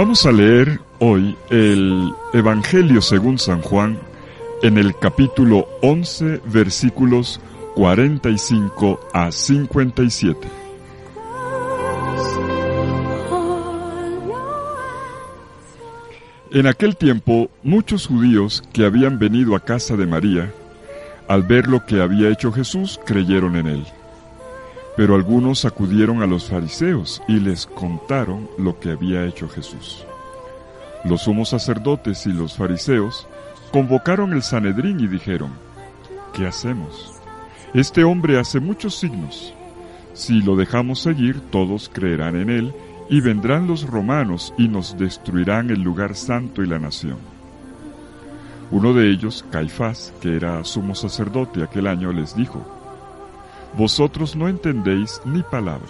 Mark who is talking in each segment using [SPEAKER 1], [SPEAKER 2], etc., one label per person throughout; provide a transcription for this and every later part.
[SPEAKER 1] Vamos a leer hoy el Evangelio según San Juan en el capítulo 11, versículos 45 a 57. En aquel tiempo, muchos judíos que habían venido a casa de María, al ver lo que había hecho Jesús, creyeron en él. Pero algunos acudieron a los fariseos y les contaron lo que había hecho Jesús. Los sumos sacerdotes y los fariseos convocaron el Sanedrín y dijeron: ¿qué hacemos? Este hombre hace muchos signos. Si lo dejamos seguir, todos creerán en él, y vendrán los romanos y nos destruirán el lugar santo y la nación. Uno de ellos, Caifás, que era sumo sacerdote aquel año, les dijo: vosotros no entendéis ni palabra.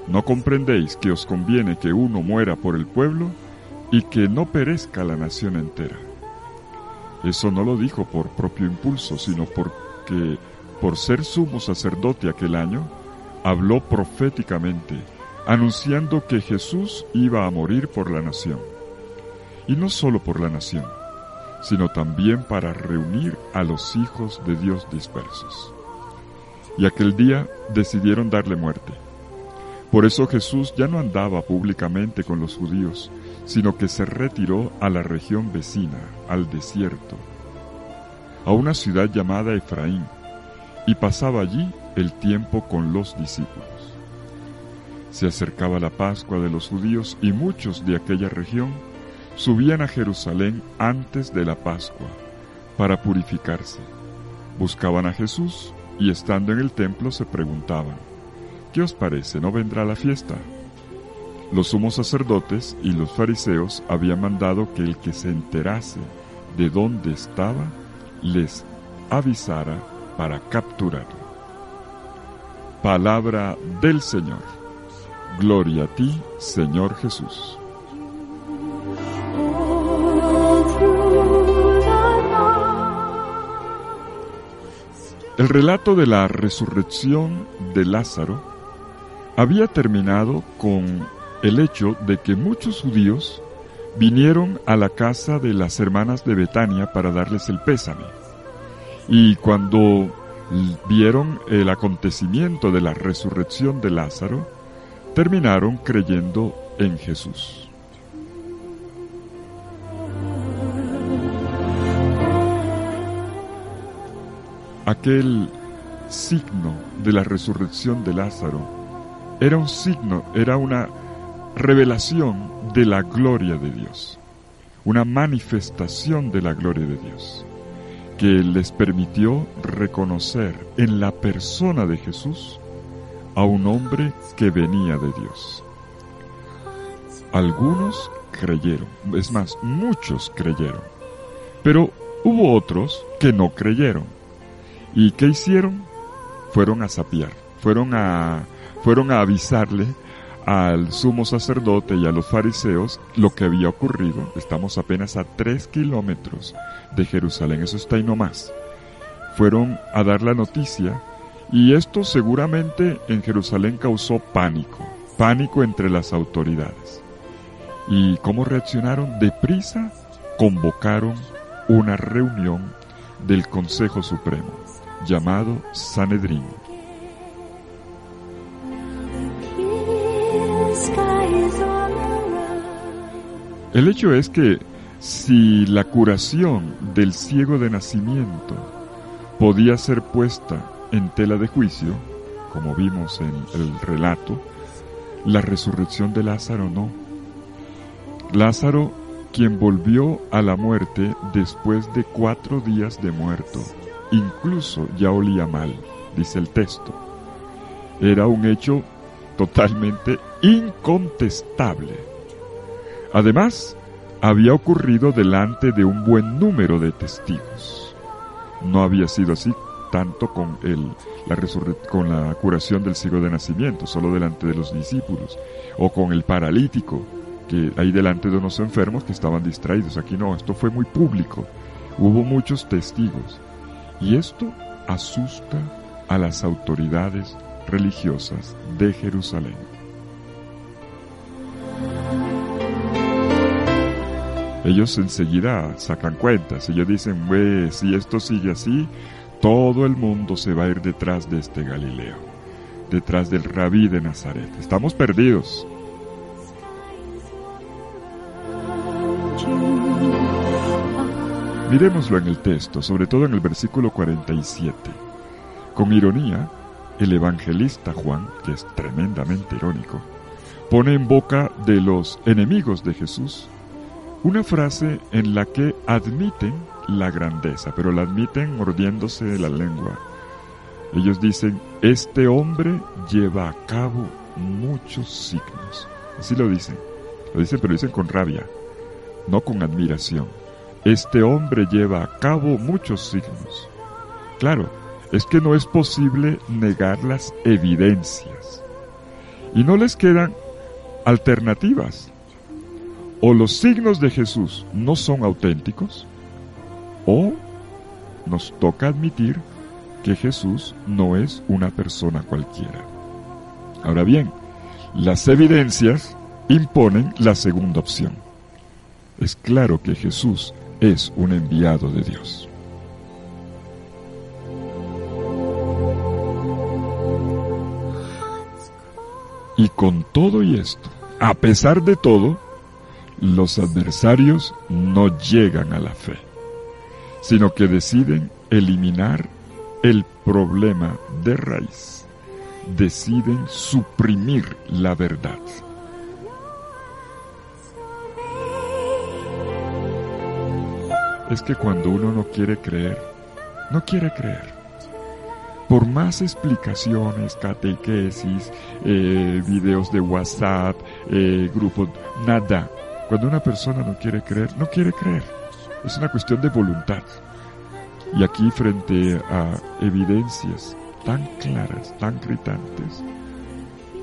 [SPEAKER 1] ¿No comprendéis que os conviene que uno muera por el pueblo y que no perezca la nación entera? Eso no lo dijo por propio impulso, sino porque, por ser sumo sacerdote aquel año, habló proféticamente, anunciando que Jesús iba a morir por la nación. Y no solo por la nación, sino también para reunir a los hijos de Dios dispersos. Y aquel día decidieron darle muerte. Por eso Jesús ya no andaba públicamente con los judíos, sino que se retiró a la región vecina, al desierto, a una ciudad llamada Efraín, y pasaba allí el tiempo con los discípulos. Se acercaba la Pascua de los judíos y muchos de aquella región subían a Jerusalén antes de la Pascua para purificarse. Buscaban a Jesús y estando en el templo se preguntaban: ¿qué os parece? ¿No vendrá la fiesta? Los sumos sacerdotes y los fariseos habían mandado que el que se enterase de dónde estaba les avisara para capturarlo. Palabra del Señor. Gloria a ti, Señor Jesús. El relato de la resurrección de Lázaro había terminado con el hecho de que muchos judíos vinieron a la casa de las hermanas de Betania para darles el pésame. Y cuando vieron el acontecimiento de la resurrección de Lázaro, terminaron creyendo en Jesús. Aquel signo de la resurrección de Lázaro era un signo, era una revelación de la gloria de Dios, una manifestación de la gloria de Dios, que les permitió reconocer en la persona de Jesús a un hombre que venía de Dios. Algunos creyeron, es más, muchos creyeron, pero hubo otros que no creyeron. ¿Y qué hicieron? Fueron a sapear, fueron a avisarle al sumo sacerdote y a los fariseos lo que había ocurrido. Estamos apenas a 3 kilómetros de Jerusalén, eso está ahí nomás. Fueron a dar la noticia y esto seguramente en Jerusalén causó pánico entre las autoridades. ¿Y cómo reaccionaron? Deprisa convocaron una reunión del Consejo Supremo, llamado Sanedrín. El hecho es que si la curación del ciego de nacimiento podía ser puesta en tela de juicio, como vimos en el relato, la resurrección de Lázaro no. Lázaro, quien volvió a la muerte después de 4 días de muerto, incluso ya olía mal, dice el texto. Era un hecho totalmente incontestable. Además, había ocurrido delante de un buen número de testigos. No había sido así tanto con la curación del ciego de nacimiento, solo delante de los discípulos, o con el paralítico, que ahí delante de unos enfermos que estaban distraídos. Aquí no, esto fue muy público, hubo muchos testigos, y esto asusta a las autoridades religiosas de Jerusalén. ellos enseguida sacan cuentas. Ellos dicen, si esto sigue así, todo el mundo se va a ir detrás de este Galileo, detrás del Rabí de Nazaret. Estamos perdidos. Miremoslo en el texto, sobre todo en el versículo 47. Con ironía, el evangelista Juan, que es tremendamente irónico, pone en boca de los enemigos de Jesús una frase en la que admiten la grandeza, pero la admiten mordiéndose la lengua. Ellos dicen, este hombre lleva a cabo muchos signos. Así lo dicen, pero lo dicen con rabia, no con admiración. Este hombre lleva a cabo muchos signos. Claro, es que no es posible negar las evidencias. Y no les quedan alternativas. O los signos de Jesús no son auténticos, o nos toca admitir que Jesús no es una persona cualquiera. Ahora bien, las evidencias imponen la segunda opción. Es claro que Jesús es un enviado de Dios. Y con todo y esto, a pesar de todo, los adversarios no llegan a la fe, sino que deciden eliminar el problema de raíz, deciden suprimir la verdad. Es que cuando uno no quiere creer, no quiere creer. Por más explicaciones, catequesis, videos de WhatsApp, grupos, nada. Cuando una persona no quiere creer, no quiere creer. Es una cuestión de voluntad. Y aquí, frente a evidencias tan claras, tan gritantes,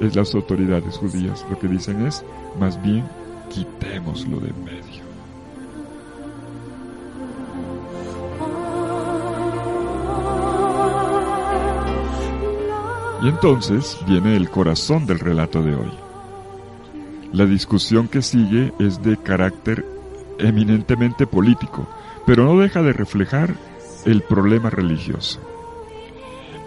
[SPEAKER 1] es las autoridades judías lo que dicen es, más bien, quitémoslo de en medio. Y entonces viene el corazón del relato de hoy. La discusión que sigue es de carácter eminentemente político, pero no deja de reflejar el problema religioso.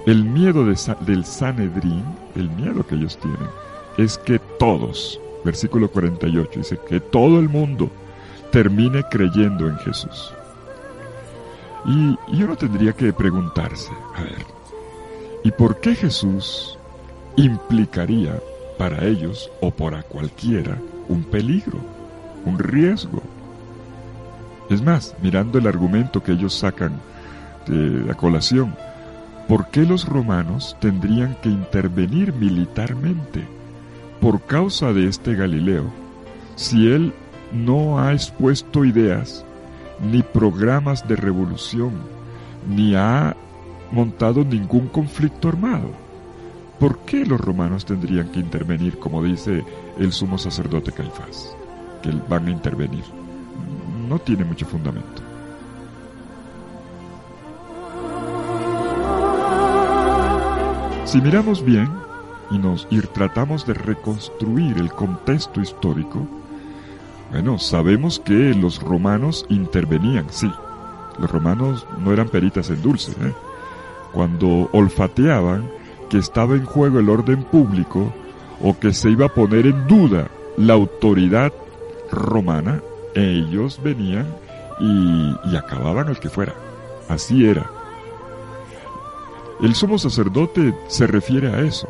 [SPEAKER 1] El miedo del Sanedrín, el miedo que ellos tienen, es que todos, versículo 48, dice que todo el mundo termine creyendo en Jesús. Y uno tendría que preguntarse, a ver, ¿y por qué Jesús implicaría para ellos o para cualquiera un peligro, un riesgo? Es más, mirando el argumento que ellos sacan de la colación, ¿por qué los romanos tendrían que intervenir militarmente por causa de este Galileo si él no ha expuesto ideas ni programas de revolución, ni ha montado ningún conflicto armado? ¿Por qué los romanos tendrían que intervenir, como dice el sumo sacerdote Caifás, que van a intervenir? No tiene mucho fundamento. Si miramos bien y tratamos de reconstruir el contexto histórico, bueno, sabemos que los romanos intervenían, sí. Los romanos no eran peritas en dulce, Cuando olfateaban que estaba en juego el orden público o que se iba a poner en duda la autoridad romana, ellos venían y acababan al que fuera. Así era. El sumo sacerdote se refiere a eso.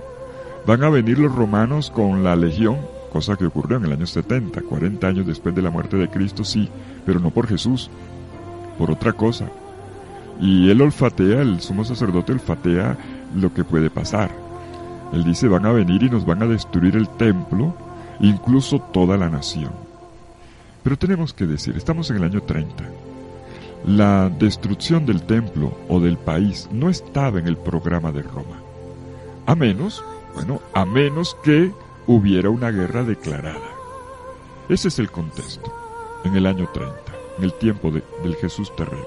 [SPEAKER 1] Van a venir los romanos con la legión, cosa que ocurrió en el año 70, 40 años después de la muerte de Cristo, sí, pero no por Jesús, por otra cosa. Y él olfatea, el sumo sacerdote olfatea lo que puede pasar. Él dice, van a venir y nos van a destruir el templo, incluso toda la nación. Pero tenemos que decir, estamos en el año 30. La destrucción del templo o del país no estaba en el programa de Roma. A menos que hubiera una guerra declarada. Ese es el contexto, en el año 30, en el tiempo del Jesús terreno.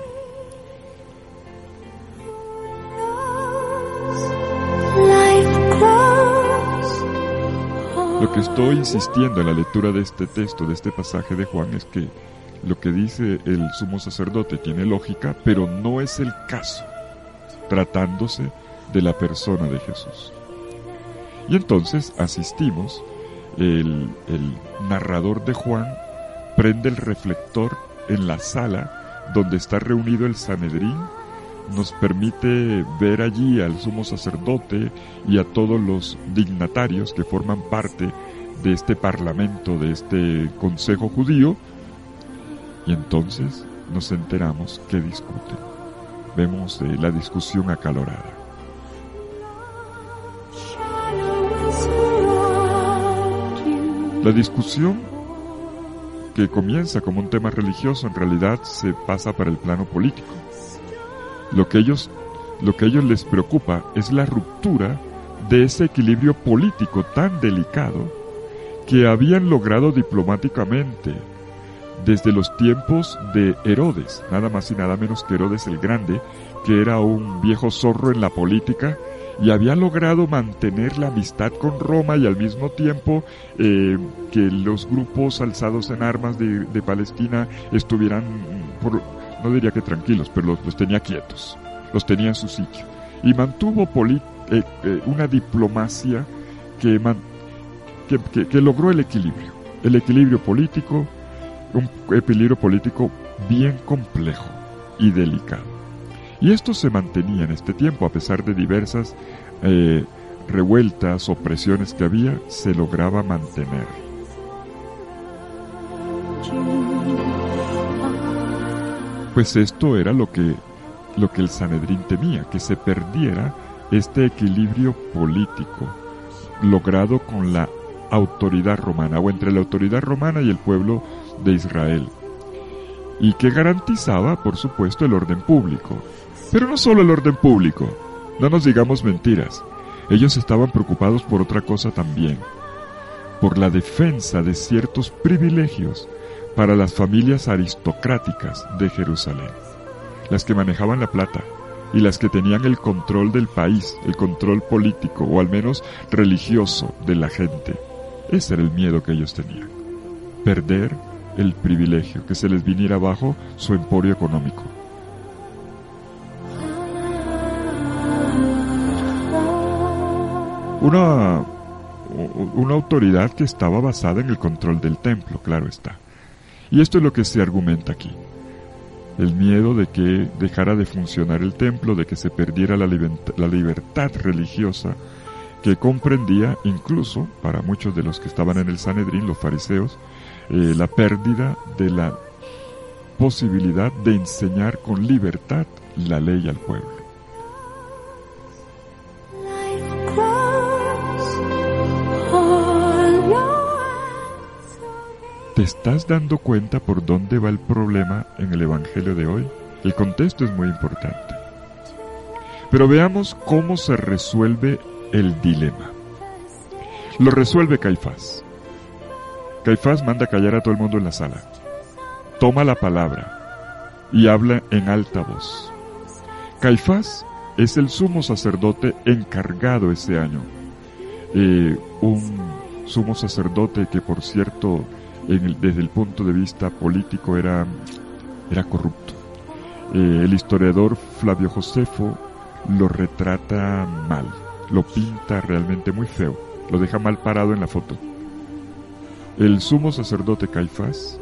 [SPEAKER 1] Lo que estoy insistiendo en la lectura de este texto, de este pasaje de Juan, es que lo que dice el sumo sacerdote tiene lógica, pero no es el caso, tratándose de la persona de Jesús. Y entonces asistimos, el narrador de Juan prende el reflector en la sala donde está reunido el Sanedrín, nos permite ver allí al sumo sacerdote y a todos los dignatarios que forman parte de este parlamento, de este consejo judío, y entonces nos enteramos que discuten. Vemos la discusión acalorada. La discusión, que comienza como un tema religioso, en realidad se pasa para el plano político. Lo que a ellos les preocupa es la ruptura de ese equilibrio político tan delicado que habían logrado diplomáticamente desde los tiempos de Herodes, nada más y nada menos que Herodes el Grande, que era un viejo zorro en la política y había logrado mantener la amistad con Roma y al mismo tiempo que los grupos alzados en armas de Palestina estuvieran, no diría que tranquilos, pero los tenía quietos, los tenía en su sitio. Y mantuvo una diplomacia que logró el equilibrio político, un equilibrio político bien complejo y delicado. Y esto se mantenía en este tiempo, a pesar de diversas revueltas, opresiones que había, se lograba mantener. Pues esto era lo que el Sanedrín temía, que se perdiera este equilibrio político logrado con la autoridad romana, o entre la autoridad romana y el pueblo de Israel, y que garantizaba, por supuesto, el orden público. Pero no solo el orden público, no nos digamos mentiras, ellos estaban preocupados por otra cosa también, por la defensa de ciertos privilegios para las familias aristocráticas de Jerusalén, las que manejaban la plata y las que tenían el control del país, el control político o al menos religioso de la gente. Ese era el miedo que ellos tenían, perder el privilegio, que se les viniera abajo su emporio económico. Una autoridad que estaba basada en el control del templo, claro está. Y esto es lo que se argumenta aquí. El miedo de que dejara de funcionar el templo, de que se perdiera la libertad religiosa, que comprendía incluso, para muchos de los que estaban en el Sanedrín, los fariseos, la pérdida de la posibilidad de enseñar con libertad la ley al pueblo. ¿Te estás dando cuenta por dónde va el problema en el Evangelio de hoy? El contexto es muy importante. Pero veamos cómo se resuelve el dilema. Lo resuelve Caifás. Caifás manda callar a todo el mundo en la sala. Toma la palabra y habla en alta voz. Caifás es el sumo sacerdote encargado ese año. Un sumo sacerdote que, por cierto, desde el punto de vista político era corrupto. El historiador Flavio Josefo lo retrata mal, lo pinta realmente muy feo, lo deja mal parado en la foto. El sumo sacerdote Caifás,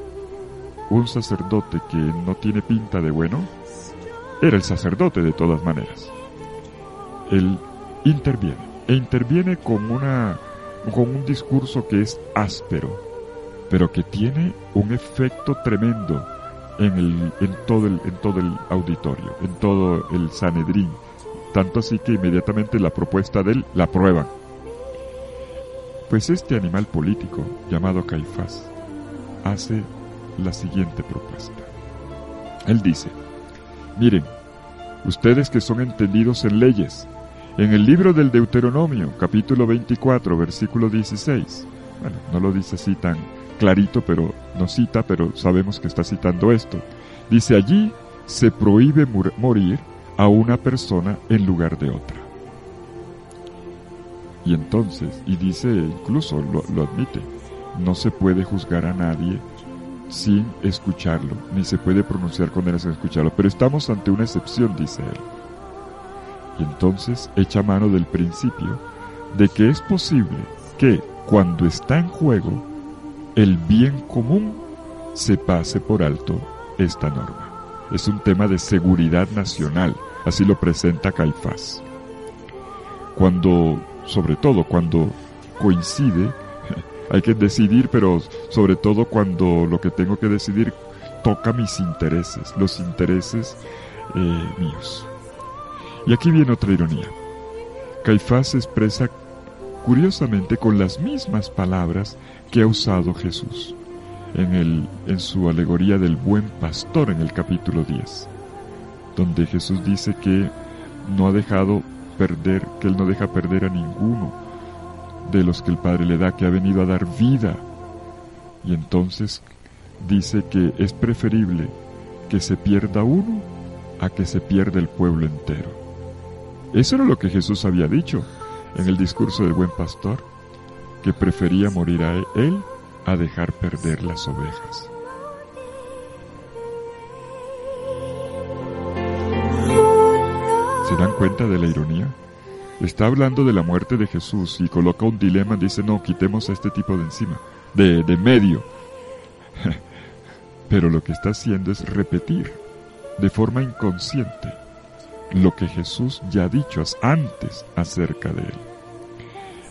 [SPEAKER 1] un sacerdote que no tiene pinta de bueno, era el sacerdote de todas maneras. Él interviene con un discurso que es áspero, pero que tiene un efecto tremendo en todo el auditorio, en todo el Sanedrín, tanto así que inmediatamente la propuesta de él la aprueban. Pues este animal político llamado Caifás hace la siguiente propuesta. Él dice: miren, ustedes que son entendidos en leyes, en el libro del Deuteronomio, capítulo 24, versículo 16, bueno, no lo dice así tan clarito, pero no cita, pero sabemos que está citando esto. Dice: allí se prohíbe morir a una persona en lugar de otra. Y entonces, y dice, incluso lo admite, no se puede juzgar a nadie sin escucharlo, ni se puede pronunciar con él sin escucharlo, pero estamos ante una excepción, dice él. Y entonces echa mano del principio de que es posible que, cuando está en juego el bien común, se pase por alto esta norma. Es un tema de seguridad nacional, así lo presenta Caifás. Sobre todo cuando coincide, hay que decidir, pero sobre todo cuando lo que tengo que decidir toca mis intereses, los intereses míos. Y aquí viene otra ironía. Caifás se expresa curiosamente con las mismas palabras que ha usado Jesús en su alegoría del buen pastor en el capítulo 10, donde Jesús dice que él no deja perder a ninguno de los que el Padre le da, que ha venido a dar vida. Y entonces dice que es preferible que se pierda uno a que se pierda el pueblo entero. Eso era lo que Jesús había dicho en el discurso del buen pastor, que prefería morir a él a dejar perder las ovejas. ¿Se dan cuenta de la ironía? Está hablando de la muerte de Jesús y coloca un dilema, dice, no, quitemos a este tipo de encima, de medio. Pero lo que está haciendo es repetir de forma inconsciente lo que Jesús ya ha dicho antes acerca de él.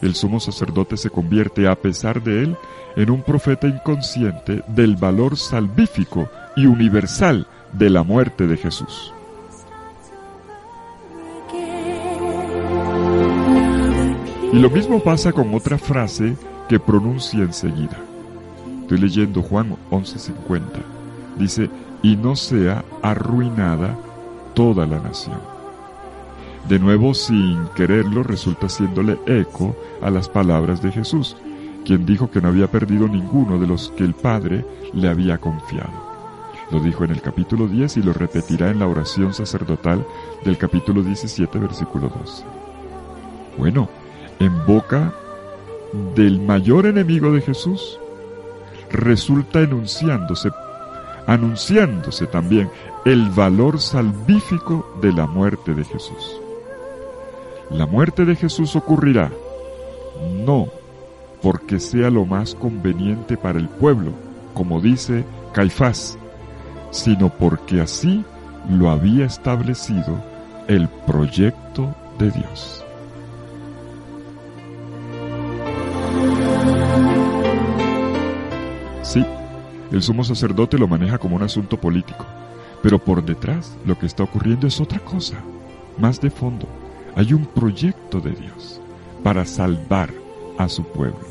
[SPEAKER 1] El sumo sacerdote se convierte, a pesar de él, en un profeta inconsciente del valor salvífico y universal de la muerte de Jesús. Y lo mismo pasa con otra frase que pronuncia enseguida. Estoy leyendo Juan 11:50. Dice, y no sea arruinada toda la nación. De nuevo, sin quererlo, resulta haciéndole eco a las palabras de Jesús, quien dijo que no había perdido ninguno de los que el Padre le había confiado. Lo dijo en el capítulo 10 y lo repetirá en la oración sacerdotal del capítulo 17, versículo 12. Bueno, en boca del mayor enemigo de Jesús, resulta anunciándose también el valor salvífico de la muerte de Jesús. La muerte de Jesús ocurrirá no porque sea lo más conveniente para el pueblo, como dice Caifás, sino porque así lo había establecido el proyecto de Dios. Sí, el sumo sacerdote lo maneja como un asunto político, pero por detrás lo que está ocurriendo es otra cosa, más de fondo. Hay un proyecto de Dios para salvar a su pueblo.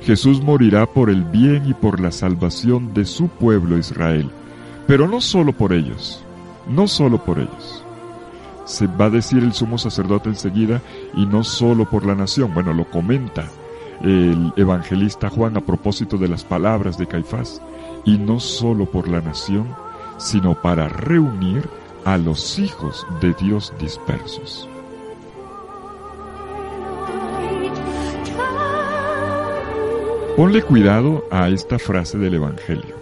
[SPEAKER 1] Jesús morirá por el bien y por la salvación de su pueblo Israel, pero no solo por ellos, Se va a decir el sumo sacerdote enseguida, y no solo por la nación. Bueno, lo comenta el evangelista Juan a propósito de las palabras de Caifás, y no solo por la nación, sino para reunir a los hijos de Dios dispersos. Ponle cuidado a esta frase del Evangelio.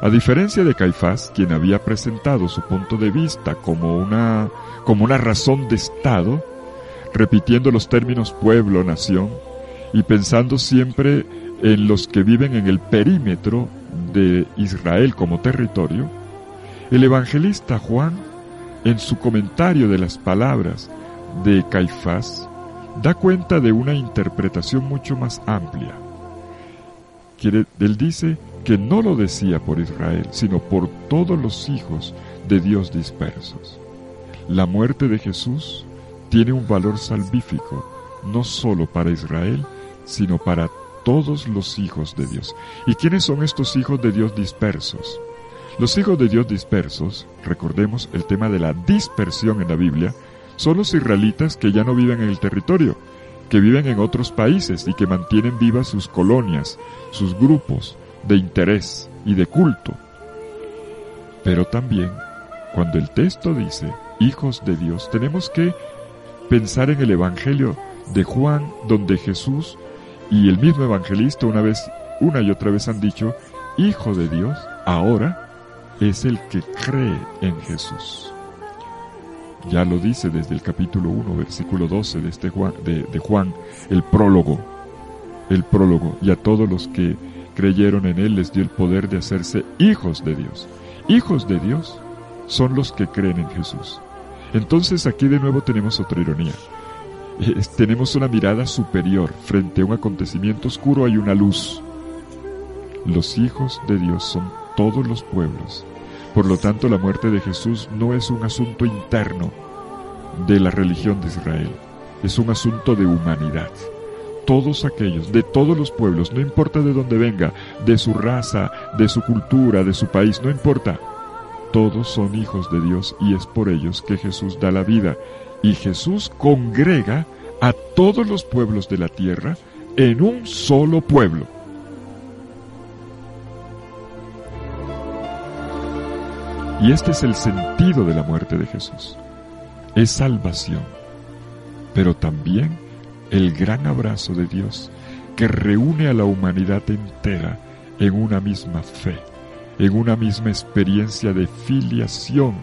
[SPEAKER 1] A diferencia de Caifás, quien había presentado su punto de vista como una razón de Estado, repitiendo los términos pueblo, nación, y pensando siempre en los que viven en el perímetro de Israel como territorio, el evangelista Juan, en su comentario de las palabras de Caifás, da cuenta de una interpretación mucho más amplia. Él dice que no lo decía por Israel, sino por todos los hijos de Dios dispersos. La muerte de Jesús tiene un valor salvífico, no solo para Israel, sino para todos los hijos de Dios. ¿Y quiénes son estos hijos de Dios dispersos? Los hijos de Dios dispersos, recordemos el tema de la dispersión en la Biblia, son los israelitas que ya no viven en el territorio, que viven en otros países y que mantienen vivas sus colonias, sus grupos de interés y de culto. Pero también, cuando el texto dice hijos de Dios, tenemos que pensar en el Evangelio de Juan, donde Jesús y el mismo evangelista una y otra vez han dicho hijo de Dios ahora es el que cree en Jesús. Ya lo dice desde el capítulo 1, versículo 12 de Juan, el prólogo. Y a todos los que creyeron en él les dio el poder de hacerse hijos de Dios. Hijos de Dios son los que creen en Jesús. Entonces aquí de nuevo tenemos otra ironía. Tenemos una mirada superior. Frente a un acontecimiento oscuro hay una luz. Los hijos de Dios son todos los pueblos. Por lo tanto, la muerte de Jesús no es un asunto interno de la religión de Israel. Es un asunto de humanidad. Todos aquellos, de todos los pueblos, no importa de dónde venga, de su raza, de su cultura, de su país, no importa. Todos son hijos de Dios y es por ellos que Jesús da la vida. Y Jesús congrega a todos los pueblos de la tierra en un solo pueblo. Y este es el sentido de la muerte de Jesús. Es salvación, pero también el gran abrazo de Dios que reúne a la humanidad entera en una misma fe, en una misma experiencia de filiación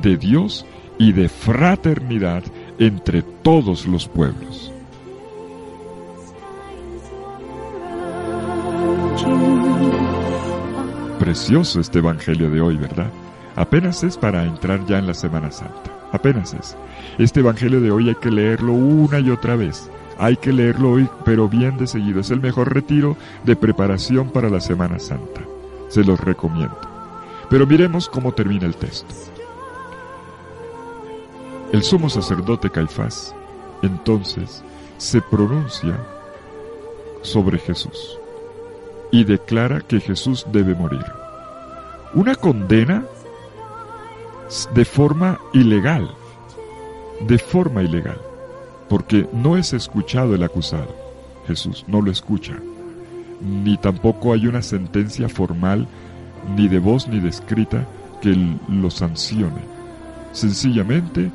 [SPEAKER 1] de Dios y de fraternidad entre todos los pueblos. Precioso este evangelio de hoy, ¿verdad? Apenas es para entrar ya en la Semana Santa. Apenas es. Este evangelio de hoy hay que leerlo una y otra vez. Hay que leerlo hoy, pero bien de seguido. Es el mejor retiro de preparación para la Semana Santa. Se los recomiendo. Pero miremos cómo termina el texto. El sumo sacerdote Caifás, entonces, se pronuncia sobre Jesús y declara que Jesús debe morir. Una condena de forma ilegal, porque no es escuchado el acusado. Jesús no lo escucha, ni tampoco hay una sentencia formal, ni de voz ni de escrita, que lo sancione. Sencillamente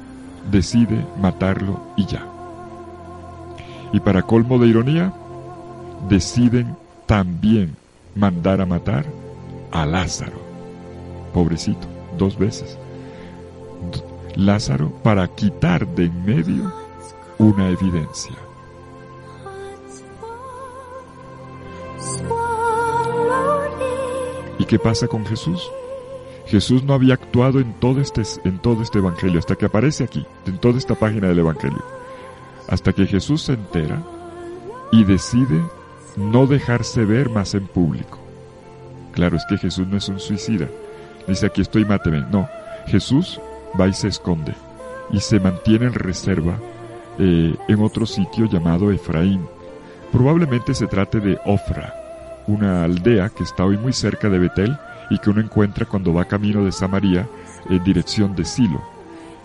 [SPEAKER 1] decide matarlo y ya. Y para colmo de ironía, deciden también mandar a matar a Lázaro. Pobrecito, 2 veces. Lázaro, para quitar de en medio una evidencia. ¿Y qué pasa con Jesús? Jesús no había actuado en todo este evangelio, hasta que aparece aquí, en toda esta página del evangelio. Hasta que Jesús se entera y decide no dejarse ver más en público. Claro, es que Jesús no es un suicida. Dice, aquí estoy, máteme. No, Jesús va y se esconde y se mantiene en reserva en otro sitio llamado Efraín. Probablemente se trate de Ofra, una aldea que está hoy muy cerca de Betel y que uno encuentra cuando va camino de Samaria en dirección de Silo.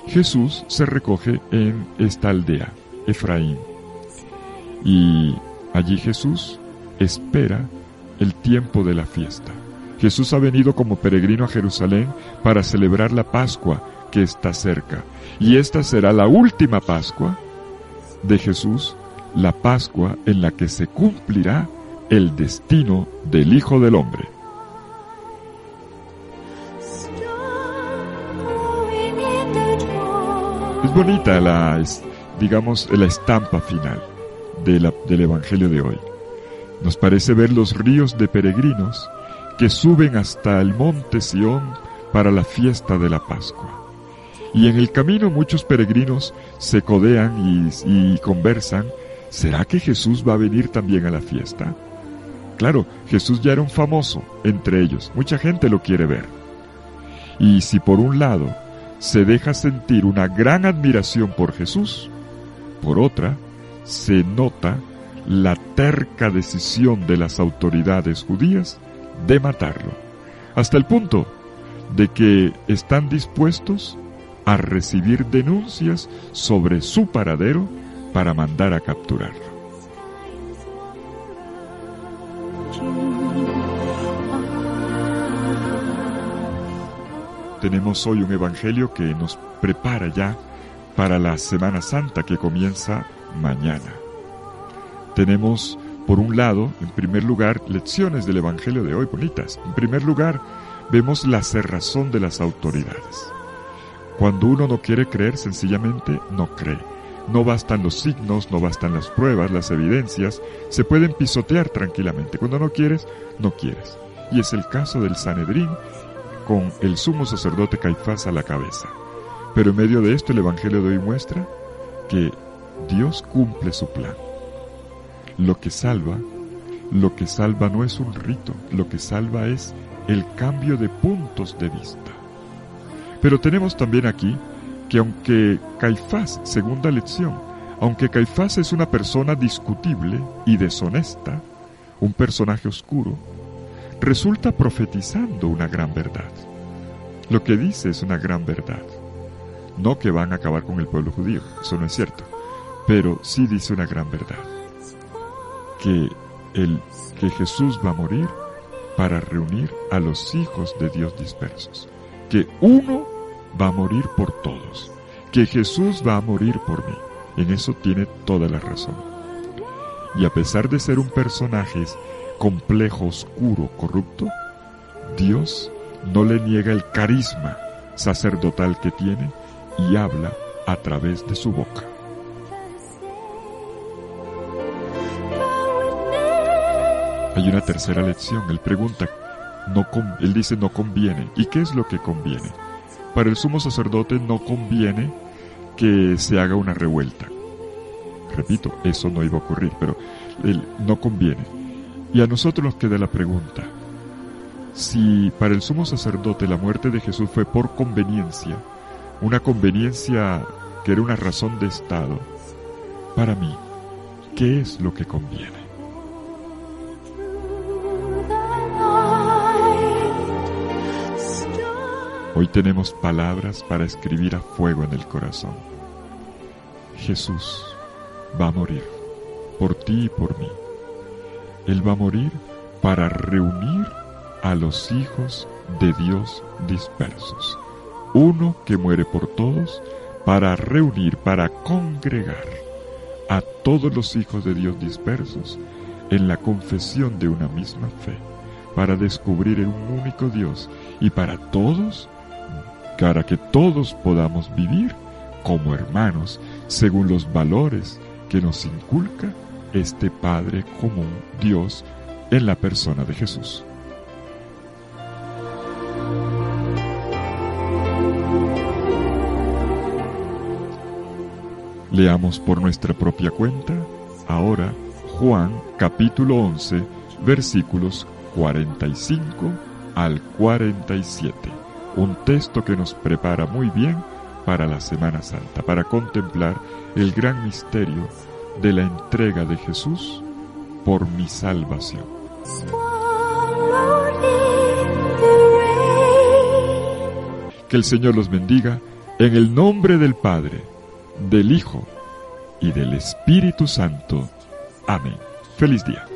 [SPEAKER 1] Jesús se recoge en esta aldea, Efraín, y allí Jesús espera el tiempo de la fiesta. Jesús ha venido como peregrino a Jerusalén para celebrar la Pascua que está cerca. Y esta será la última Pascua de Jesús, la Pascua en la que se cumplirá el destino del Hijo del Hombre. Es bonita la estampa final del Evangelio de hoy. Nos parece ver los ríos de peregrinos que suben hasta el monte Sión para la fiesta de la Pascua. Y en el camino muchos peregrinos se codean y conversan. ¿Será que Jesús va a venir también a la fiesta? Claro, Jesús ya era un famoso entre ellos. Mucha gente lo quiere ver. Y si por un lado se deja sentir una gran admiración por Jesús, por otra se nota la terca decisión de las autoridades judías de matarlo, hasta el punto de que están dispuestos a recibir denuncias sobre su paradero para mandar a capturarlo. Tenemos hoy un evangelio que nos prepara ya para la Semana Santa que comienza mañana. Tenemos Por un lado, en primer lugar, lecciones del Evangelio de hoy bonitas. En primer lugar, vemos la cerrazón de las autoridades. Cuando uno no quiere creer, sencillamente no cree. No bastan los signos, no bastan las pruebas, las evidencias, se pueden pisotear tranquilamente. Cuando no quieres, no quieres. Y es el caso del Sanedrín, con el sumo sacerdote Caifás a la cabeza. Pero en medio de esto el Evangelio de hoy muestra que Dios cumple su plan. Lo que salva no es un rito, lo que salva es el cambio de puntos de vista. Pero tenemos también aquí que aunque Caifás, segunda lección, aunque Caifás es una persona discutible y deshonesta, un personaje oscuro, resulta profetizando una gran verdad. Lo que dice es una gran verdad. No que van a acabar con el pueblo judío, eso no es cierto, pero sí dice una gran verdad. Que Jesús va a morir para reunir a los hijos de Dios dispersos. Que uno va a morir por todos. Que Jesús va a morir por mí. En eso tiene toda la razón. Y a pesar de ser un personaje complejo, oscuro, corrupto, Dios no le niega el carisma sacerdotal que tiene y habla a través de su boca. Hay una tercera lección. Él pregunta, él dice no conviene. ¿Y qué es lo que conviene? Para el sumo sacerdote no conviene que se haga una revuelta. Repito, eso no iba a ocurrir, pero no conviene. Y a nosotros nos queda la pregunta, si para el sumo sacerdote la muerte de Jesús fue por conveniencia, una conveniencia que era una razón de Estado, para mí, ¿qué es lo que conviene? Hoy tenemos palabras para escribir a fuego en el corazón. Jesús va a morir por ti y por mí. Él va a morir para reunir a los hijos de Dios dispersos. Uno que muere por todos para reunir, para congregar a todos los hijos de Dios dispersos en la confesión de una misma fe, para descubrir en un único Dios y para que todos podamos vivir como hermanos según los valores que nos inculca este Padre común, Dios, en la persona de Jesús. Leamos por nuestra propia cuenta ahora Juan capítulo 11 versículos 45 al 47. Un texto que nos prepara muy bien para la Semana Santa, para contemplar el gran misterio de la entrega de Jesús por mi salvación. Que el Señor los bendiga en el nombre del Padre, del Hijo y del Espíritu Santo. Amén. Feliz día.